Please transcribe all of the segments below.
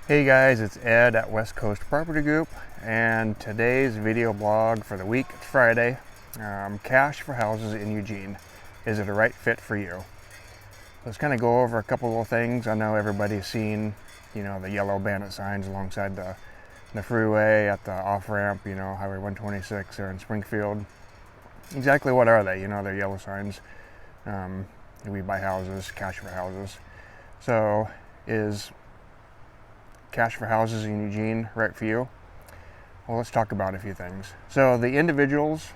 Hey guys, it's Ed at West Coast Property Group, and today's video blog for the week, it's Friday, cash for houses in Eugene. Is it a right fit for you? Let's kind of go over a couple of things. I know everybody's seen, the yellow bandit signs alongside the freeway at the off-ramp, Highway 126 there in Springfield. Exactly what are they? They're yellow signs. We buy houses, cash for houses. So is cash for houses in Eugene right for you? Well, let's talk about a few things. So the individuals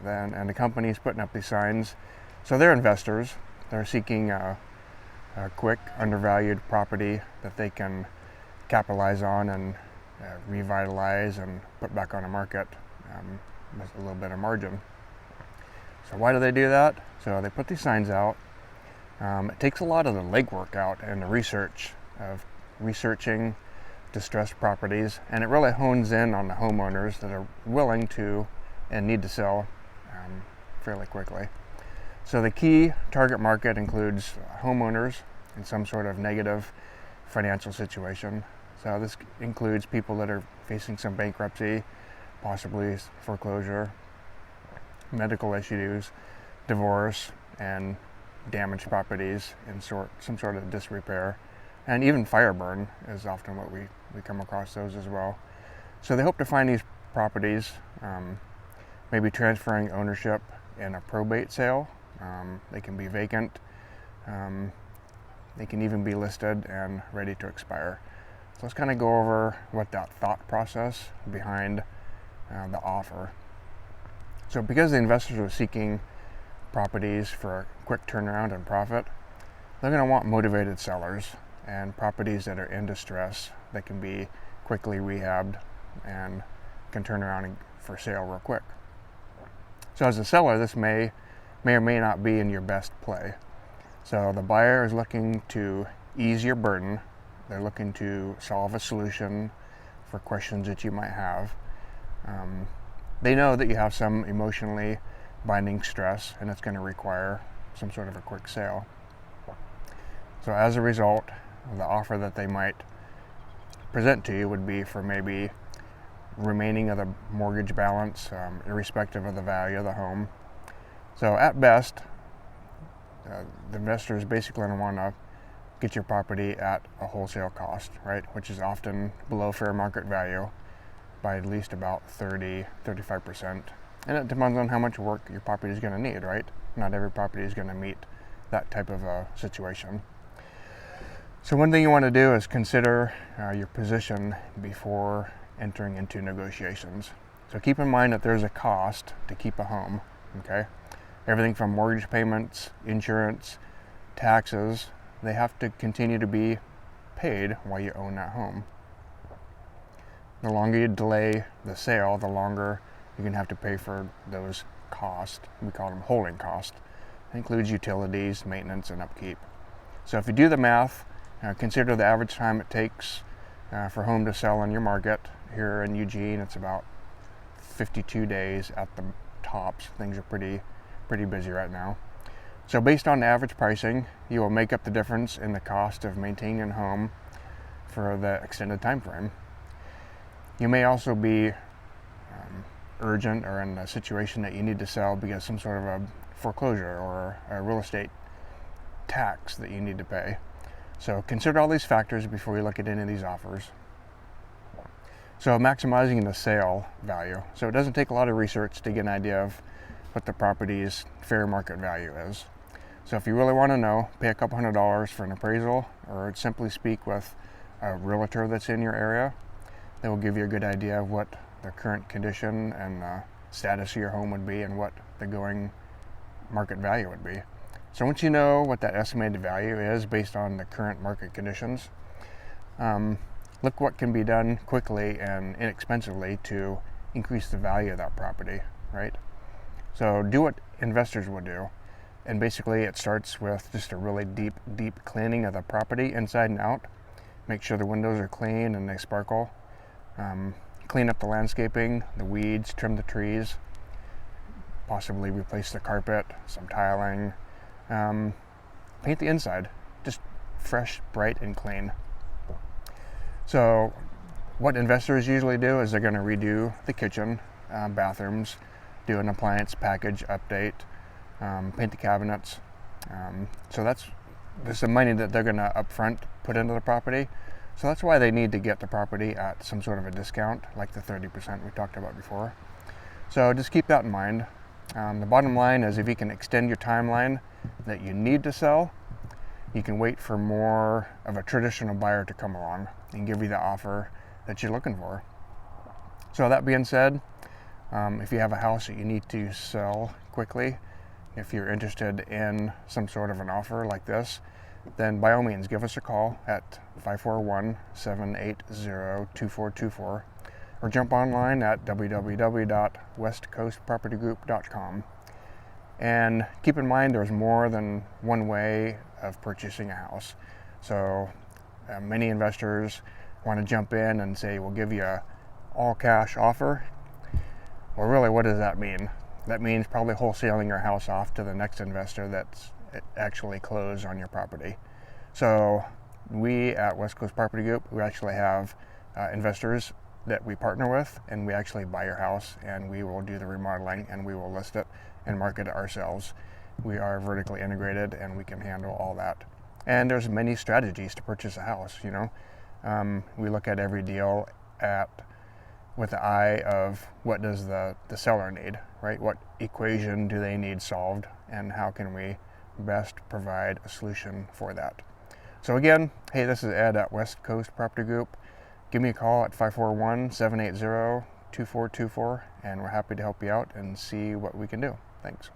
and the companies putting up these signs, so they're investors. They're seeking a quick, undervalued property that they can capitalize on and revitalize and put back on the market with a little bit of margin. So why do they do that? So they put these signs out. It takes a lot of the legwork out and the research of researching distressed properties, and it really hones in on the homeowners that are willing to and need to sell fairly quickly. So the key target market includes homeowners in some sort of negative financial situation. So this includes people that are facing some bankruptcy, possibly foreclosure, medical issues, divorce, and damaged properties in some sort of disrepair. And even fire burn is often what we come across those as well. So they hope to find these properties, maybe transferring ownership in a probate sale. They can be vacant. They can even be listed and ready to expire. So let's kind of go over what that thought process behind the offer. So because the investors are seeking properties for a quick turnaround and profit, they're going to want motivated sellers and properties that are in distress that can be quickly rehabbed and can turn around for sale real quick. So as a seller, this may or may not be in your best play. So the buyer is looking to ease your burden. They're looking to solve a solution for questions that you might have. They know that you have some emotionally binding stress, and it's going to require some sort of a quick sale. So as a result, the offer that they might present to you would be for maybe remaining of the mortgage balance, irrespective of the value of the home. So at best, the investor is basically going to want to get your property at a wholesale cost, right, which is often below fair market value by at least about 30-35%. And it depends on how much work your property is going to need, right? Not every property is going to meet that type of a situation. So one thing you want to do is consider your position before entering into negotiations. So keep in mind that there's a cost to keep a home, okay? Everything from mortgage payments, insurance, taxes, they have to continue to be paid while you own that home. The longer you delay the sale, the longer you're going to have to pay for those costs. We call them holding costs. It includes utilities, maintenance, and upkeep. So if you do the math, consider the average time it takes for a home to sell on your market. Here in Eugene, it's about 52 days at the tops. Things are pretty busy right now. So based on the average pricing, you will make up the difference in the cost of maintaining a home for the extended time frame. You may also be urgent or in a situation that you need to sell because some sort of a foreclosure or a real estate tax that you need to pay. So consider all these factors before you look at any of these offers. So maximizing the sale value. So it doesn't take a lot of research to get an idea of what the property's fair market value is. So if you really want to know, pay a couple $100 for an appraisal, or simply speak with a realtor that's in your area. They will give you a good idea of what the current condition and status of your home would be and what the going market value would be. So once you know what that estimated value is based on the current market conditions, look what can be done quickly and inexpensively to increase the value of that property, right? So do what investors would do. And basically it starts with just a really deep cleaning of the property inside and out. Make sure the windows are clean and they sparkle. Clean up the landscaping, the weeds, trim the trees, possibly replace the carpet, some tiling, paint the inside, just fresh, bright, and clean. So what investors usually do is they're going to redo the kitchen, bathrooms, do an appliance package update, paint the cabinets. So there's some money that they're going to upfront put into the property. So that's why they need to get the property at some sort of a discount, like the 30% we talked about before. So just keep that in mind. The bottom line is, if you can extend your timeline that you need to sell, you can wait for more of a traditional buyer to come along and give you the offer that you're looking for. So that being said, if you have a house that you need to sell quickly, if you're interested in some sort of an offer like this, then by all means give us a call at 541-780-2424, or jump online at www.westcoastpropertygroup.com. And keep in mind, there's more than one way of purchasing a house. So many investors want to jump in and say, we'll give you an all cash offer. Well, really, what does that mean? That means probably wholesaling your house off to the next investor that's actually closed on your property. So we at West Coast Property Group, we actually have investors that we partner with, and we actually buy your house and we will do the remodeling and we will list it and market it ourselves. We are vertically integrated and we can handle all that. And there's many strategies to purchase a house, you know. We look at every deal with the eye of what does the seller need, right? What equation do they need solved, and how can we best provide a solution for that? So again, hey, this is Ed at West Coast Property Group. Give me a call at 541-780-2424, and we're happy to help you out and see what we can do. Thanks.